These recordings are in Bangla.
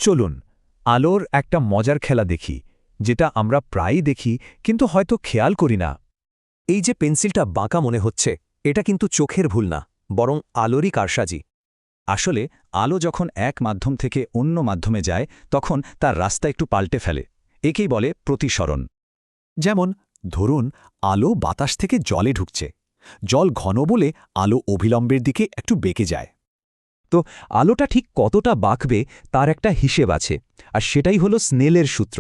চলুন আলোর একটা মজার খেলা দেখি, যেটা আমরা প্রায়ই দেখি কিন্তু হয়তো খেয়াল করি না। এই যে পেন্সিলটা বাঁকা মনে হচ্ছে, এটা কিন্তু চোখের ভুল না, বরং আলোরই কারসাজি। আসলে আলো যখন এক মাধ্যম থেকে অন্য মাধ্যমে যায় তখন তার রাস্তা একটু পাল্টে ফেলে। একেই বলে প্রতিসরণ। যেমন ধরুন, আলো বাতাস থেকে জলে ঢুকছে। জল ঘন বলে আলো অভিলম্বের দিকে একটু বেঁকে যায়। তো আলোটা ঠিক কতটা বাঁকবে তার একটা হিসেব আছে, আর সেটাই হলো স্নেলের সূত্র।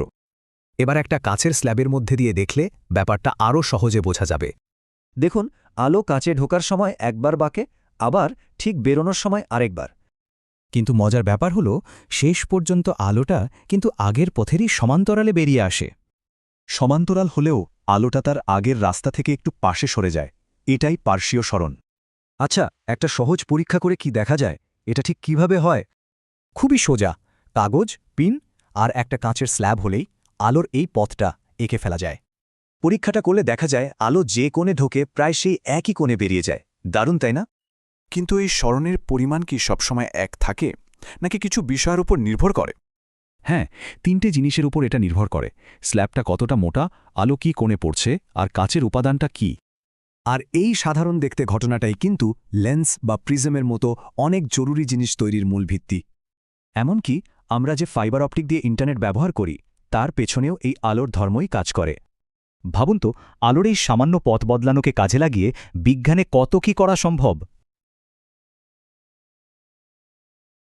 এবার একটা কাচের স্ল্যাবের মধ্যে দিয়ে দেখলে ব্যাপারটা আরও সহজে বোঝা যাবে। দেখুন, আলো কাচে ঢোকার সময় একবার বাঁকে, আবার ঠিক বেরোনোর সময় আরেকবার। কিন্তু মজার ব্যাপার হলো, শেষ পর্যন্ত আলোটা কিন্তু আগের পথেরই সমান্তরালে বেরিয়ে আসে। সমান্তরাল হলেও আলোটা তার আগের রাস্তা থেকে একটু পাশে সরে যায়। এটাই পার্শ্বীয় সরণ। আচ্ছা, একটা সহজ পরীক্ষা করে কি দেখা যায় এটা ঠিক কিভাবে হয়? খুবই সোজা। কাগজ, পিন আর একটা কাঁচের স্ল্যাব হলেই আলোর এই পথটা এঁকে ফেলা যায়। পরীক্ষাটা করলে দেখা যায় আলো যে কোণে ঢোকে প্রায় সেই একই কোণে বেরিয়ে যায়। দারুণ, তাই না? কিন্তু এই সরণের পরিমাণ কি সবসময় এক থাকে, নাকি কিছু বিষয়ের উপর নির্ভর করে? হ্যাঁ, তিনটে জিনিসের উপর এটা নির্ভর করে। স্ল্যাবটা কতটা মোটা, আলো কি কোণে পড়ছে, আর কাচের উপাদানটা কি। আর এই সাধারণ দেখতে ঘটনাটাই কিন্তু লেন্স বা প্রিজমের মতো অনেক জরুরি জিনিস তৈরির মূল ভিত্তি। এমনকি আমরা যে ফাইবার অপটিক দিয়ে ইন্টারনেট ব্যবহার করি, তার পেছনেও এই আলোর ধর্মই কাজ করে। ভাবুন তো, আলোর এই সামান্য পথ বদলানোকে কাজে লাগিয়ে বিজ্ঞানে কত কি করা সম্ভব।